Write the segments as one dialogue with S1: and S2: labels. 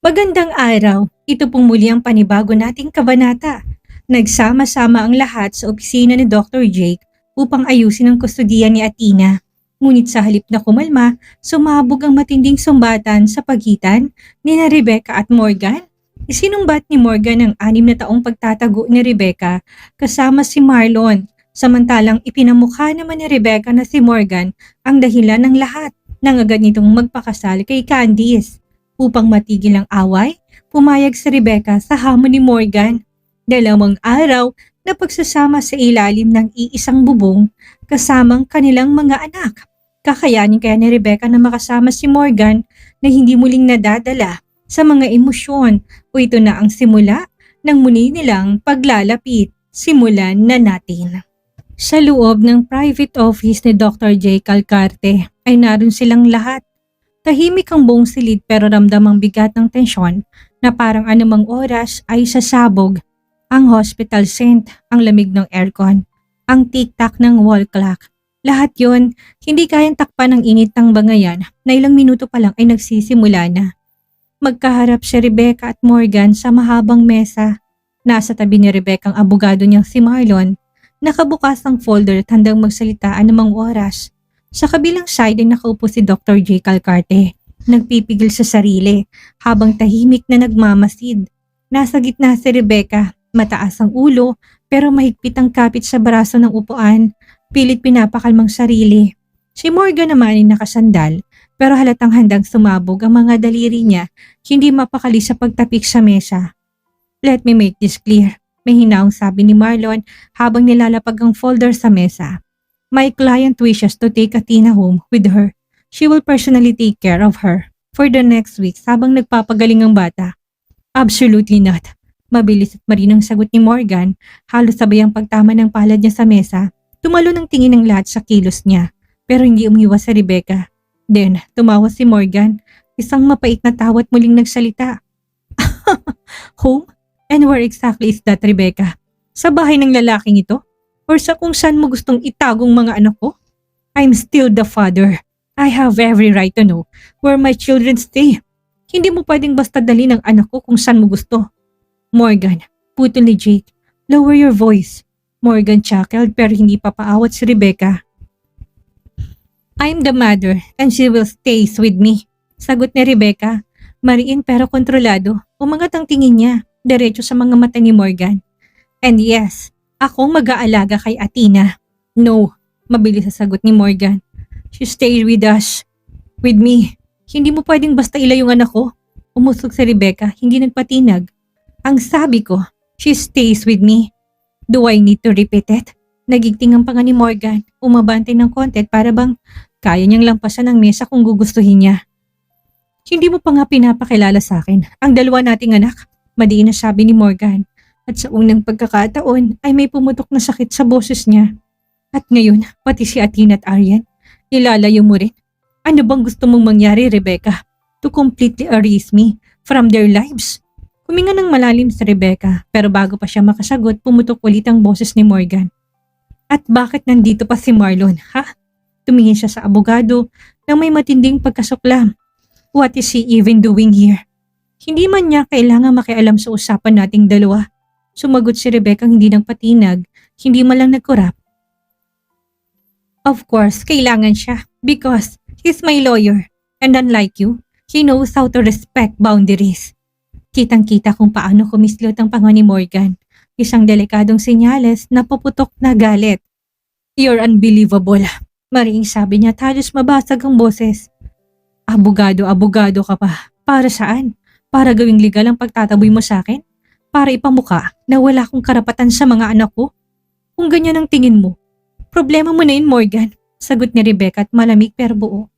S1: Magandang araw. Ito pong muli ang panibago nating kabanata. Nagsama-sama ang lahat sa opisina ni Dr. Jake upang ayusin ang kustudiya ni Athena. Ngunit sa halip na kumalma, sumabog ang matinding sumbatan sa pagitan ni na Rebecca at Morgan. Isinumbat ni Morgan ang 6 na taong pagtatago ni Rebecca kasama si Marlon. Samantalang ipinamukha naman ni Rebecca na si Morgan ang dahilan ng lahat nang agad nitong magpakasal kay Candice. Upang matigil ang away, pumayag si Rebecca sa hamon ni Morgan. 2 araw na pagsasama sa ilalim ng iisang bubong kasamang kanilang mga anak. Kakayanin kaya ni Rebecca na makasama si Morgan na hindi muling nadadala sa mga emosyon o ito na ang simula ng muli nilang paglalapit. Simulan na natin. Sa loob ng private office ni Dr. J. Calcarte ay naroon silang lahat. Tahimik ang buong silid pero ramdam ang bigat ng tensyon na parang anumang oras ay sasabog. Ang hospital scent, ang lamig ng aircon, ang tik-tak ng wall clock. Lahat yon hindi kayang takpan ng init ng bangayan na ilang minuto pa lang ay nagsisimula na. Magkaharap si Rebecca at Morgan sa mahabang mesa. Nasa tabi ni Rebecca ang abogado niyang si Marlon. Nakabukas ang folder at handang magsalita anumang oras. Sa kabilang side ay nakaupo si Dr. J. Calcarte, nagpipigil sa sarili habang tahimik na nagmamasid. Nasa gitna si Rebecca, mataas ang ulo pero mahigpit ang kapit sa braso ng upuan, pilit pinapakalmang sarili. Si Morgan naman ay nakasandal pero halatang handang sumabog ang mga daliri niya, hindi mapakali sa pagtapik sa mesa. Let me make this clear, may hinaong sabi ni Marlon habang nilalapag ang folder sa mesa. My client wishes to take Athena home with her. She will personally take care of her for the next weeks habang nagpapagaling ang bata. Absolutely not. Mabilis at marinang sagot ni Morgan, halos sabay ang pagtama ng palad niya sa mesa. Tumalo ng tingin ng lahat sa kilos niya, pero hindi umiwas sa Rebecca. Then, tumawa si Morgan, isang mapait na tawa at muling nagsalita. Home? And where exactly is that, Rebecca? Sa bahay ng lalaking ito? Or sa kung saan mo gustong itagong mga anak ko? I'm still the father. I have every right to know where my children stay. Hindi mo pwedeng basta dali ng anak ko kung saan mo gusto. Morgan, putol ni Jake. Lower your voice. Morgan chuckled pero hindi papaawat si Rebecca. I'm the mother and she will stay with me. Sagot ni Rebecca. Mariin pero kontrolado. Umangat ang tingin niya, diretso sa mga mata ni Morgan. And yes, akong mag-aalaga kay Athena. No, mabilis sa sagot ni Morgan. She stays with us. With me. Hindi mo pwedeng basta ilay yung anak ko. Umusog si Rebecca, hindi nagpatinag. Ang sabi ko, she stays with me. Do I need to repeat it? Nagigting ang panga ni Morgan, umabantay ng konti para bang kaya niyang lampasan ang mesa kung gugustuhin niya. Hindi mo pa nga pinapakilala sa akin ang 2 nating anak, madiin na sabi ni Morgan. At sa unang pagkakataon ay may pumutok na sakit sa boses niya. At ngayon, pati si Athena at Aryan, nilalayo mo rin. Ano bang gusto mong mangyari, Rebecca? To completely erase me from their lives? Huminga ng malalim si Rebecca pero bago pa siya makasagot, pumutok ulit ang boses ni Morgan. At bakit nandito pa si Marlon, ha? Tumingin siya sa abogado nang may matinding pagkasuklam. What is he even doing here? Hindi man niya kailangan makialam sa usapan nating 2. Sumagot si Rebecca hindi nagpatinag, hindi man lang nagkurap. Of course, kailangan siya because he's my lawyer and unlike you, he knows how to respect boundaries. Kitang-kita kung paano kumislot ang panga ni Morgan, isang delikadong senyales na paputok na galit. You're unbelievable, mariing sabi niya halos mabasag ang boses. Abogado ka pa. Para saan? Para gawing legal ang pagtataboy mo sa akin? Para ipamuka na wala akong karapatan sa mga anak ko? Kung ganyan ang tingin mo, problema mo na yun, Morgan, sagot ni Rebecca at malamig pero buo.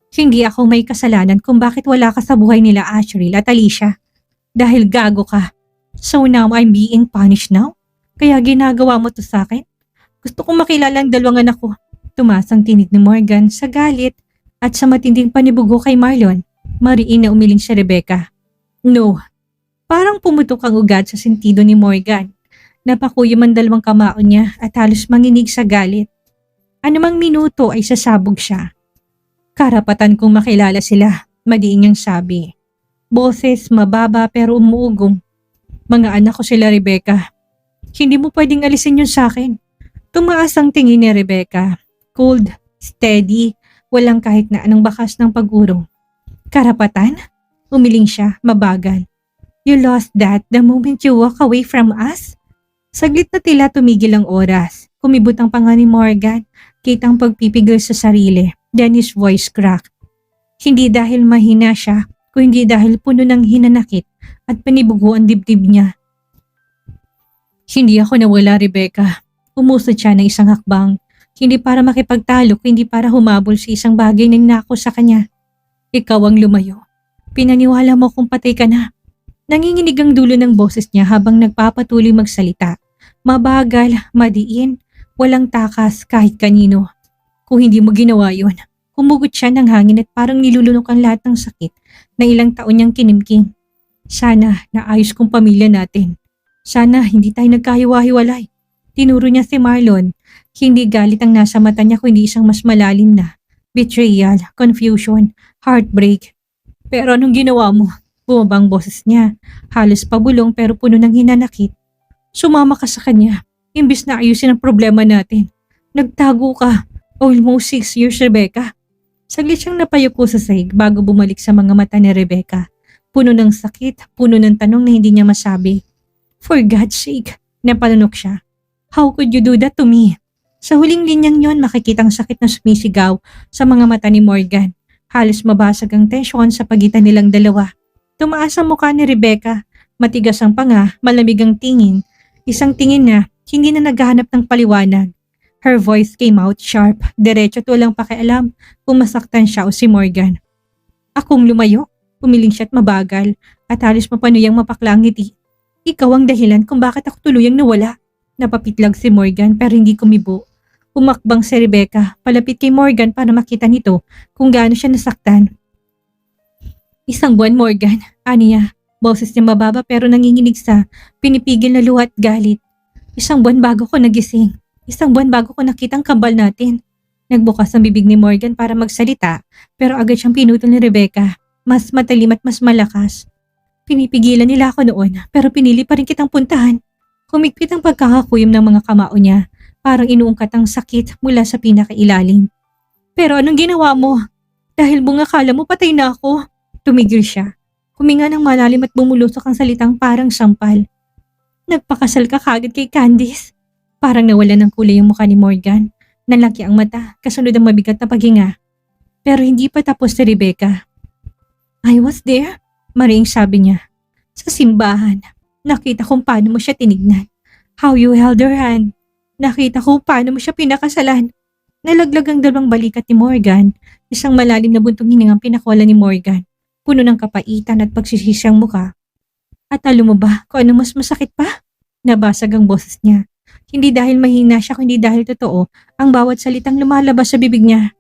S1: Hindi ako may kasalanan kung bakit wala ka sa buhay nila Asriel at Alicia. Dahil gago ka. So now I'm being punished now? Kaya ginagawa mo to sa akin? Gusto kong makilala ang 2 anak ko. Tumaas ang tinig ni Morgan sa galit at sa matinding panibugo kay Marlon. Mariin na umiling si Rebecca. No. Parang pumutok ang ugat sa sentido ni Morgan. Napakuyom ang 2 kamao niya at halos manginig sa galit. Anumang minuto ay sasabog siya. Karapatan kong makilala sila, madiin niyang sabi. Boses mababa pero umuugong. Mga anak ko sila, Rebecca. Hindi mo pwedeng alisin yun sa akin. Tumaas ang tingin ni Rebecca. Cold, steady, walang kahit na anong bakas ng pag-urong. Karapatan? Umiling siya, mabagal. You lost that the moment you walk away from us? Saglit na tila tumigil ang oras. Kumibot ang panga ni Morgan, kitang pagpipigil sa sarili. Then his voice cracked. Hindi dahil mahina siya, kundi dahil puno ng hinanakit at panibugo ang dibdib niya. Hindi ako nawala, Rebecca. Umusod siya ng isang hakbang. Hindi para makipagtalo, kundi para humabol sa isang bagay na ninako sa kanya. Ikaw ang lumayo. Pinaniwala mo kung patay ka na. Nanginginig ang dulo ng boses niya habang nagpapatuloy magsalita. Mabagal, madiin, walang takas kahit kanino. Kung hindi mo ginawa yun, humugot siya ng hangin at parang nilulunok ang lahat ng sakit na ilang taon niyang kinimkim. Sana naayos kong pamilya natin. Sana hindi tayo nagkahiwa-hiwalay. Tinuro niya si Marlon. Hindi galit ang nasa mata niya kundi isang mas malalim na betrayal, confusion, heartbreak. Pero anong ginawa mo? Bumabang boses niya. Halos pabulong pero puno ng hinanakit. Sumama ka sa kanya. Imbis na ayusin ang problema natin. Nagtago ka. Almost 6 years, Rebecca. Saglit siyang napayuko sa sahig bago bumalik sa mga mata ni Rebecca. Puno ng sakit, puno ng tanong na hindi niya masabi. For God's sake, napalunok siya. How could you do that to me? Sa huling linyang yon makikitang sakit na sumisigaw sa mga mata ni Morgan. Halos mabasag ang tensyon sa pagitan nilang dalawa. Tumaas ang mukha ni Rebecca. Matigas ang panga, malamig ang tingin. Isang tingin na hindi na naghahanap ng paliwanag. Her voice came out sharp, diretso at walang pakialam kung masaktan siya o si Morgan. Akong lumayo, umiling siya at mabagal at halos mapanuyang mapakla ang ngiti. Ikaw ang dahilan kung bakit ako tuluyang nawala. Napapitlag si Morgan pero hindi kumibo. Umakbang si Rebecca, palapit kay Morgan para makita nito kung gaano siya nasaktan. Isang buwan, Morgan, aniya. Boses niya mababa pero nanginginig sa pinipigil na luha at galit. Isang buwan bago ko nagising. Isang buwan bago ko nakitang kambal natin. Nagbukas ang bibig ni Morgan para magsalita pero agad siyang pinutol ni Rebecca. Mas matalim at mas malakas. Pinipigilan nila ako noon pero pinili pa rin kitang puntahan. Humigpit ang pagkakakuyom ng mga kamao niya. Parang inuungkat ang sakit mula sa pinakailalim. Pero anong ginawa mo? Dahil bunga kala mo patay na ako. Tumigil siya. Huminga ng malalim at bumulusok ang salitang parang sampal. Nagpakasal ka kagad kay Candice. Parang nawala ng kulay yung mukha ni Morgan. Nalaki ang mata, kasunod ang mabigat na paghinga. Pero hindi pa tapos si Rebecca. I was there, maring sabi niya. Sa simbahan, nakita kung paano mo siya tinignan. How you held her hand. Nakita ko paano mo siya pinakasalan. Nalaglag ang dalawang balikat ni Morgan. Isang malalim na buntong hiningang pinakawala ni Morgan. Puno ng kapaitan at pagsisisi ang mukha. At alam mo ba kung ano mas masakit pa? Nabasag ang boses niya. Hindi dahil mahina siya kundi dahil totoo ang bawat salitang lumalabas sa bibig niya.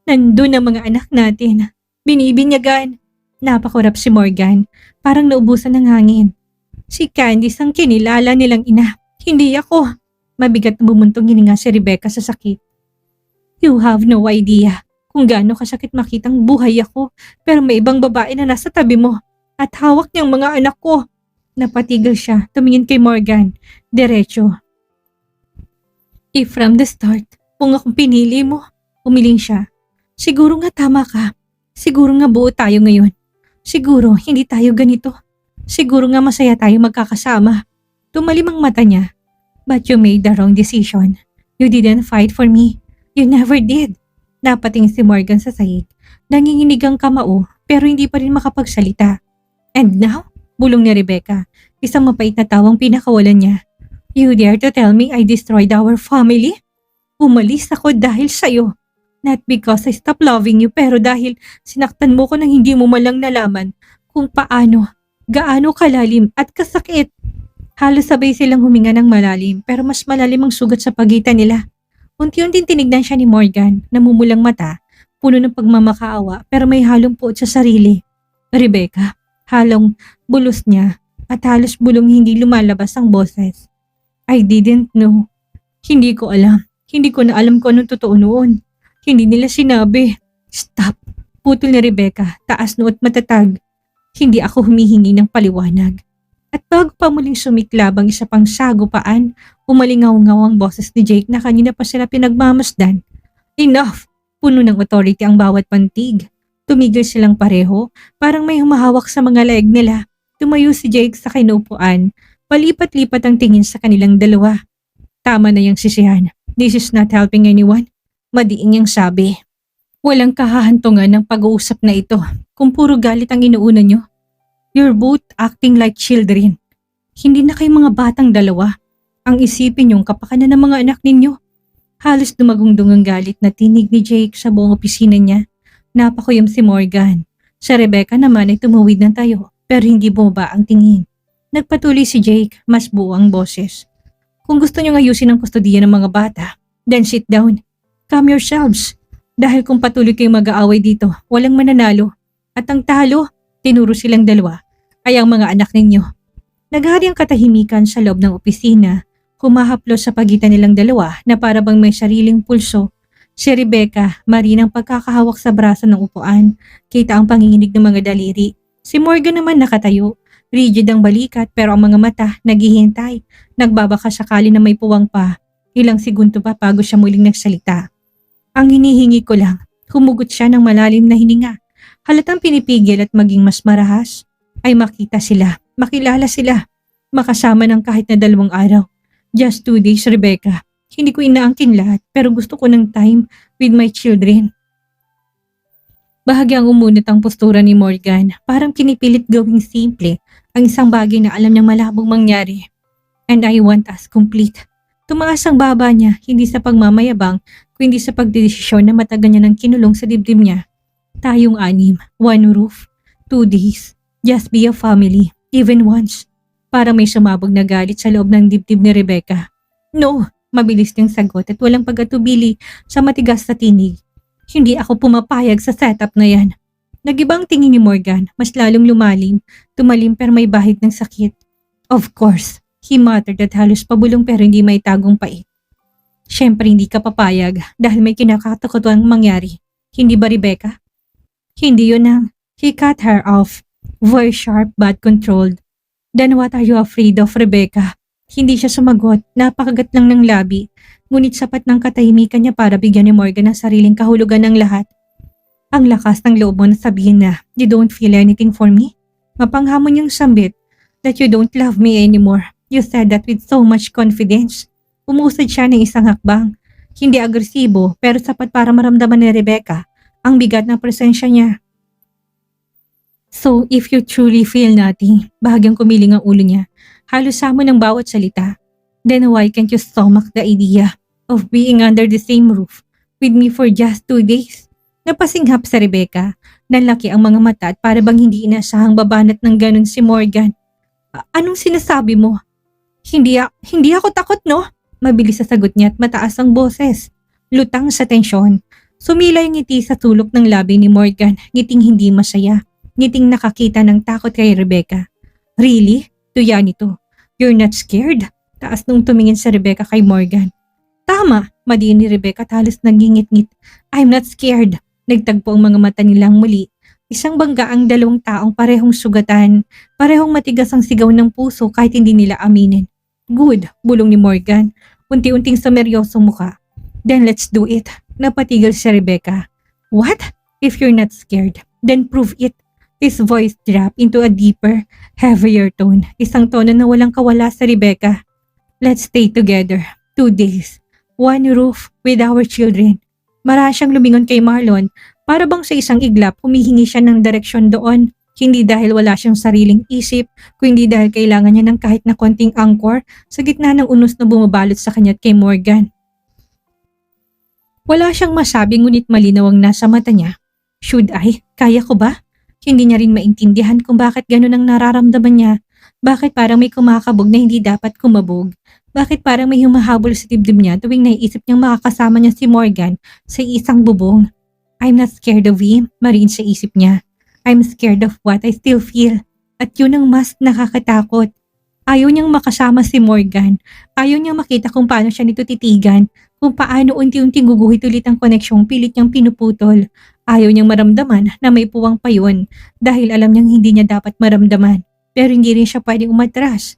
S1: Nandun ang mga anak natin. Binibinyagan. Napakurap si Morgan. Parang naubusan ng hangin. Si Candice ang kinilala nilang ina. Hindi ako. Mabigat na bumuntong hininga si Rebecca sa sakit. You have no idea kung gaano kasakit makitang buhay ako pero may ibang babae na nasa tabi mo at hawak niyang mga anak ko. Napatigil siya, tumingin kay Morgan. Diretso. If from the start, kung akong pinili mo, umiling siya. Siguro nga tama ka. Siguro nga buo tayo ngayon. Siguro hindi tayo ganito. Siguro nga masaya tayo magkakasama. Tumalim ang mata niya. But you made the wrong decision. You didn't fight for me. You never did. Napating si Morgan sa sahig. Nanginginig ang kamao pero hindi pa rin makapagsalita. And now, bulong ni Rebecca. Isang mapait na tawang pinakawalan niya. You dare to tell me I destroyed our family? Umalis ako dahil sa'yo. Not because I stopped loving you pero dahil sinaktan mo ko nang hindi mo malang nalaman kung paano, gaano kalalim at kasakit. Halos sabay silang huminga ng malalim pero mas malalim ang sugat sa pagitan nila. Unti-unting tinignan siya ni Morgan, namumulang mata, puno ng pagmamakaawa pero may halong puot sa sarili. Rebecca, halong bulos niya at halos bulong hindi lumalabas ang boses. I didn't know. Hindi ko alam. Hindi ko na alam kung anong totoo noon. Hindi nila sinabi. Stop. Putol ni Rebecca, taas noot matatag. Hindi ako humihingi ng paliwanag. At bago pa muling sumiklab ang isa pang sagupaan, umalingaw-ngaw ang boses ni Jake na kanina pa sila pinagmamasdan. Enough! Puno ng authority ang bawat pantig. Tumigil silang pareho, parang may humahawak sa mga leeg nila. Tumayo si Jake sa kinupuan. Palipat-lipat ang tingin sa kanilang dalawa. Tama na yung sisihan. This is not helping anyone. Madiin niyang sabi. Walang kahahantungan ng pag-uusap na ito kung puro galit ang inuuna niyo. You're both acting like children. Hindi na kayo mga batang dalawa. Ang isipin niyong kapakanan ng mga anak ninyo. Halos dumagundong ang galit na tinig ni Jake sa buong opisina niya. Napakuyom si Morgan. Sa Rebecca naman ay tumuwid ng tayo pero hindi bumaba ang tingin. Nagpatuloy si Jake, mas buo ang boses. Kung gusto niyong ayusin ang kustodiya ng mga bata, then sit down. Calm yourselves. Dahil kung patuloy kayong mag-aaway dito, walang mananalo. At ang talo, tinuro silang dalawa, ay ang mga anak ninyo. Naghari ang katahimikan sa loob ng opisina, humahaplos sa pagitan nilang dalawa na para bang may sariling pulso. Si Rebecca, marinang pagkakahawak sa braso ng upuan, kita ang panginginig ng mga daliri. Si Morgan naman nakatayo, rigid ang balikat pero ang mga mata naghihintay, nagbabaka sakali na may puwang pa. Ilang segundo pa bago siya muling nagsalita. Ang hinihingi ko lang, humugot siya ng malalim na hininga. Halatang pinipigil at maging mas marahas, ay makita sila, makilala sila, makasama ng kahit na 2 araw. Just 2 days, Rebecca. Hindi ko inaangkin lahat pero gusto ko ng time with my children. Bahagyang umunat ang postura ni Morgan, parang pinipilit gawing simple ang isang bagay na alam niyang malabong mangyari. And I want us complete. Tumaas ang baba niya, hindi sa pagmamayabang, kundi sa pagdedesisyon na matagal niya ng kinulong sa dibdib niya. Tayong 6, 1 roof, 2 days, just be a family, even once. Para may sumabog na galit sa loob ng dibdib ni Rebecca. No! Mabilis niyang sagot at walang pag-atubili sa matigas na tinig. Hindi ako pumapayag sa setup na yan. Nag-ibang tingin ni Morgan, mas lalong lumalim, tumalim pero may bahid ng sakit. Of course, he muttered at halos pabulong pero hindi may tagong pait. Siyempre hindi ka papayag dahil may kinakatakutan mangyari. Hindi ba Rebecca? Hindi yun ang. He cut her off, voice sharp but controlled. Then what are you afraid of, Rebecca? Hindi siya sumagot, napakagat lang ng labi, ngunit sapat ng katahimikan niya para bigyan ni Morgan ng sariling kahulugan ng lahat. Ang lakas ng loob mo na sabihin na, you don't feel anything for me? Mapanghamon niyang sambit, that you don't love me anymore. You said that with so much confidence. Umusad siya ng isang hakbang, hindi agresibo pero sapat para maramdaman ni Rebecca ang bigat ng presensya niya. So if you truly feel nothing, bahagyang kumiling ang ulo niya. Halos hamon ng bawat salita. Then why can't you stomach the idea of being under the same roof with me for just 2 days? Napasinghap sa Rebecca. Nanlaki ang mga mata at para bang hindi inasahang babanat ng ganun si Morgan. Anong sinasabi mo? Hindi ako takot, no? Mabilis sa sagot niya at mataas ang boses. Lutang sa tensyon. Sumila yung ngiti sa sulok ng labi ni Morgan. Ngiting hindi masaya. Ngiting nakakita ng takot kay Rebecca. Really? Tuya nito. You're not scared? Taas nung tumingin sa Rebecca kay Morgan. Tama, madiin ni Rebecca at halos nagingit-ngit. I'm not scared. Nagtagpo ang mga mata nilang muli. Isang bangga ang 2 taong parehong sugatan. Parehong matigas ang sigaw ng puso kahit hindi nila aminin. Good, bulong ni Morgan. Unti-unting sumeryosong muka. Then let's do it. Napatigil si Rebecca. What? If you're not scared, then prove it. His voice dropped into a deeper, heavier tone. Isang tono na walang kawala sa Rebecca. Let's stay together. 2 days. 1 roof with our children. Marasyang lumingon kay Marlon. Para bang sa isang iglap, humihingi siya ng direksyon doon. Hindi dahil wala siyang sariling isip, kundi dahil kailangan niya ng kahit na konting anchor sa gitna ng unos na bumabalot sa kanya at kay Morgan. Wala siyang masabi ngunit malinaw ang nasa mata niya. Should I? Kaya ko ba? Hindi niya rin maintindihan kung bakit ganun ang nararamdaman niya. Bakit parang may kumakabog na hindi dapat kumabog. Bakit parang may humahabol sa dibdib niya tuwing naiisip niyang makakasama niya si Morgan sa isang bubong. I'm not scared of him, marin sa isip niya. I'm scared of what I still feel. At yun ang mas nakakatakot. Ayaw niyang makasama si Morgan. Ayaw niyang makita kung paano siya nito titigan. Kung paano unti-unting guguhit ulit ang koneksyong pilit niyang pinuputol. Ayaw niyang maramdaman na may puwang pa yun dahil alam niyang hindi niya dapat maramdaman. Pero hindi rin siya pwedeng umatras.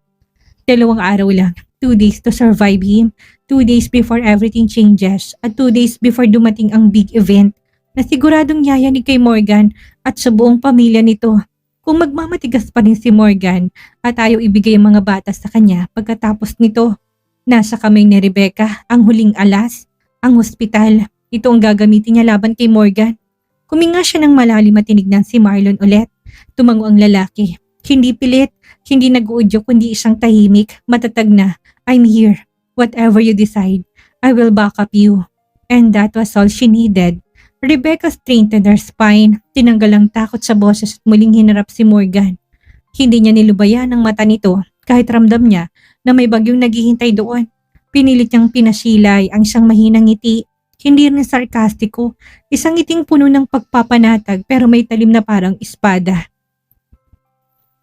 S1: 2 araw lang, 2 days to survive him, 2 days before everything changes, at 2 days before dumating ang big event na siguradong yayanig kay Morgan at sa buong pamilya nito. Kung magmamatigas pa rin si Morgan at ayaw ibigay ang mga bata sa kanya pagkatapos nito, nasa kamay ni Rebecca ang huling alas, ang hospital. Ito ang gagamitin niya laban kay Morgan. Kuminga siya ng malalim at tinignan si Marlon ulit. Tumango ang lalaki. Hindi pilit, hindi nag-uudyo kundi isang tahimik, matatag na, I'm here. Whatever you decide, I will back up you. And that was all she needed. Rebecca straightened her spine, tinanggal ang takot sa boses at muling hinarap si Morgan. Hindi niya nilubayan ang mata nito kahit ramdam niya na may bagyong naghihintay doon. Pinilit niyang pinasilay ang isang mahinang ngiti. Hindi rin sarkastiko, isang ngiting puno ng pagpapanatag pero may talim na parang espada.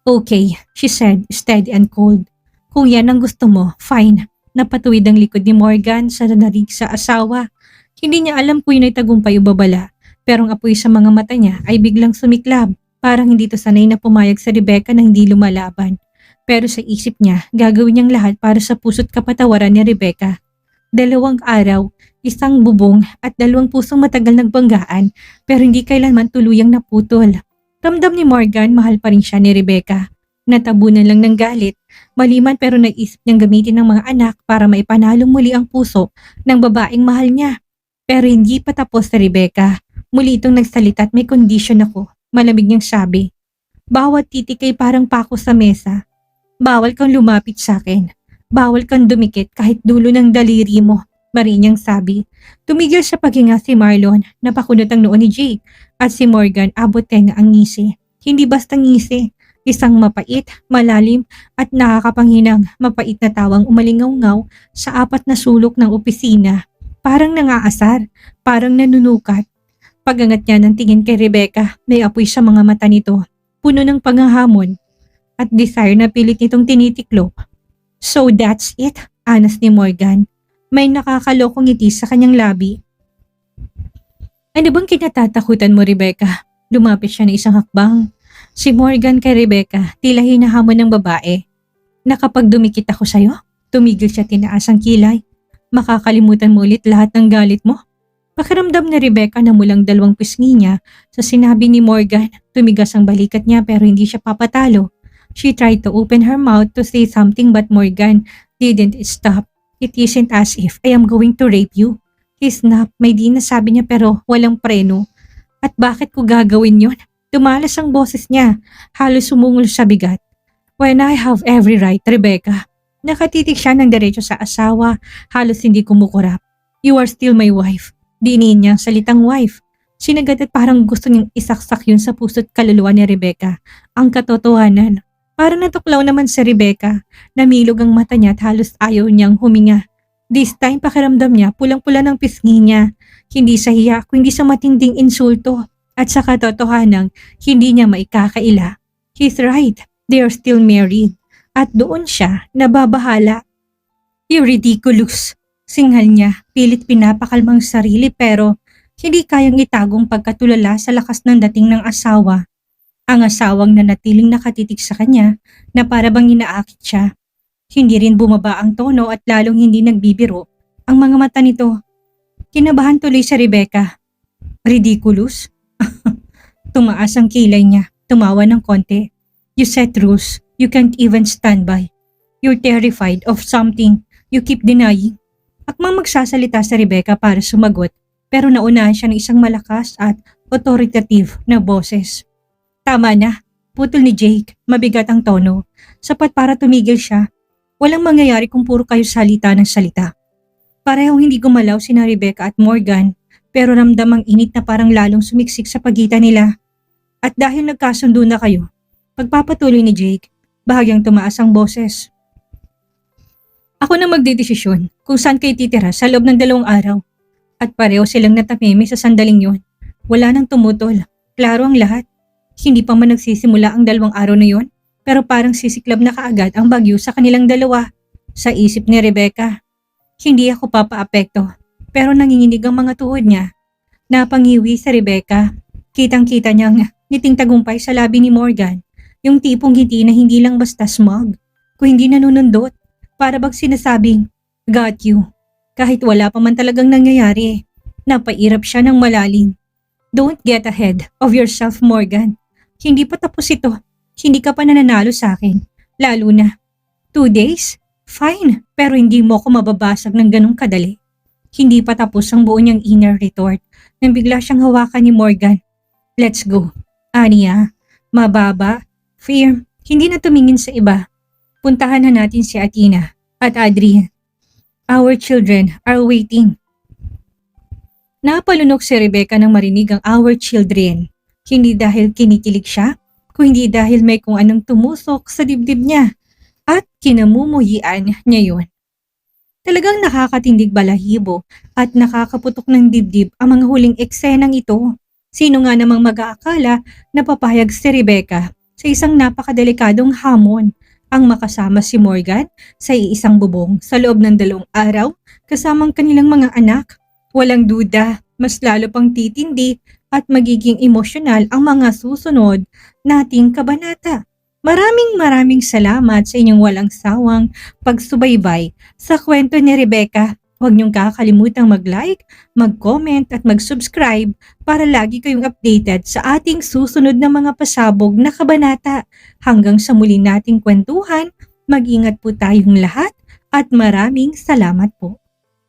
S1: Okay, she said, steady and cold. Kung yan ang gusto mo, fine. Napatuwid ang likod ni Morgan sa narig sa asawa. Hindi niya alam kung yun ay tagumpay o babala, pero ang apoy sa mga mata niya ay biglang sumiklab. Parang hindi to sanay na pumayag sa Rebecca na hindi lumalaban. Pero sa isip niya, gagawin niyang lahat para sa puso't kapatawaran ni Rebecca. 2 araw, isang bubong at 2 pusong matagal nagbanggaan pero hindi kailanman tuluyang naputol. Ramdam ni Morgan mahal pa rin siya ni Rebecca. Natabunan lang ng galit, maliman pero naisip niyang gamitin ng mga anak para maipanalong muli ang puso ng babaeng mahal niya. Pero hindi pa tapos si Rebecca. Muli itong nagsalita at may kondisyon ako. Malamig niyang sabi. Bawat titik ay parang pako sa mesa. Bawal kang lumapit sa akin. Bawal kang dumikit kahit dulo ng daliri mo. Marinyang sabi. Tumigil sa paghinga si Marlon, napakunot ang noo ni Jake at si Morgan abot tenga ang ngisi. Hindi basta ngisi, isang mapait, malalim at nakakapanghinang mapait na tawang umalingaw-ngaw sa 4 na sulok ng opisina. Parang nangaasar, parang nanunukat. Pagangat niya ng tingin kay Rebecca, may apoy sa mga mata nito, puno ng panghahamon at desire na pilit nitong tinitiklop. So that's it, anas ni Morgan. May nakakalokong ngiti sa kanyang labi. Ano bang kinatatakutan mo, Rebecca? Lumapit siya ng isang hakbang. Si Morgan kay Rebecca, tila hinahamon ng babae. Nakapag dumikit ako sa'yo, tumigil siya tinaas ang kilay. Makakalimutan mo ulit lahat ng galit mo? Pakiramdam ni Rebecca na mulang 2 pisngi niya sa sinabi ni Morgan. Tumigas ang balikat niya pero hindi siya papatalo. She tried to open her mouth to say something but Morgan didn't stop. It isn't as if I am going to rape you. He snapped, may di na sabi niya pero walang preno. At bakit ko gagawin yon? Tumalas ang boses niya, halos sumungol sa bigat. When I have every right, Rebecca. Nakatitig siya ng diretso sa asawa, halos hindi kumukurap. You are still my wife. Diiniin niya ang salitang wife. Sinagat at parang gusto niyang isaksak yun sa puso't kaluluwa ni Rebecca. Ang katotohanan. Parang natuklaw naman si Rebecca. Namilog ang mata niya at halos ayaw niyang huminga. This time pakiramdam niya pulang-pula ng pisngi niya. Hindi sa hiya kundi sa matinding insulto. At sa katotohanang hindi niya maikakaila. He's right. They are still married. At doon siya nababahala. You're ridiculous. Singhal niya, pilit pinapakalmang sarili pero hindi kayang itagong pagkatulala sa lakas ng dating ng asawa. Ang asawang nanatiling nakatitig sa kanya na para bang inaakit siya. Hindi rin bumaba ang tono at lalong hindi nagbibiro ang mga mata nito. Kinabahan tuloy si Rebecca. Ridiculous? Tumaas ang kilay niya, tumawa ng konti. You set rules you can't even stand by. You're terrified of something you keep denying. Akmang magsasalita si Rebecca para sumagot pero naunahan siya ng isang malakas at authoritative na boses. Tama na, putol ni Jake, mabigat ang tono. Sapat para tumigil siya. Walang mangyayari kung puro kayo salita ng salita. Parehong hindi gumalaw sina Rebecca at Morgan pero ramdam ang init na parang lalong sumiksik sa pagitan nila. At dahil nagkasundo na kayo, pagpapatuloy ni Jake, bahagyang tumaas ang boses. Ako na magdedesisyon kung saan kayo titira sa loob ng 2 araw. At pareho silang natameme sa sandaling yon. Wala nang tumutol. Klaro ang lahat. Hindi pa man nagsisimula ang 2 araw na yon, pero parang sisiklab na kaagad ang bagyo sa kanilang dalawa. Sa isip ni Rebecca, hindi ako papaapekto, pero nanginginig ang mga tuhod niya. Napangiwi si Rebecca. Kitang-kita niyang ngiting tagumpay sa labi ni Morgan. Yung tipong ngiti na hindi lang basta smug, kung hindi nanunundot. Para bang sinasabing, got you. Kahit wala pa man talagang nangyayari. Napairap siya ng malalim. Don't get ahead of yourself, Morgan. Hindi pa tapos ito. Hindi ka pa nananalo sa akin. Lalo na, 2 days? Fine, pero hindi mo ako mababasag ng ganong kadali. Hindi pa tapos ang buo niyang inner retort nang bigla siyang hawakan ni Morgan. Let's go. Aniya, mababa, firm, hindi na tumingin sa iba. Puntahan na natin si Athena at Adrian. Our children are waiting. Napalunok si Rebecca nang marinig ang our children. Hindi dahil kinikilig siya, kundi dahil may kung anong tumusok sa dibdib niya at kinamumuhian niya yun. Talagang nakakatindig balahibo at nakakaputok ng dibdib ang mga huling eksenang ito. Sino nga namang mag-aakala na papayag si Rebecca sa isang napakadelikadong hamon ang makasama si Morgan sa iisang bubong sa loob ng 2 araw kasamang kanilang mga anak. Walang duda, mas lalo pang titindi at magiging emosyonal ang mga susunod nating kabanata. Maraming salamat sa inyong walang sawang pagsubaybay sa kwento ni Rebecca. Huwag niyong kakalimutang mag-like, mag-comment at mag-subscribe para lagi kayong updated sa ating susunod na mga pasabog na kabanata. Hanggang sa muli nating kwentuhan, mag-ingat po tayong lahat at maraming salamat po.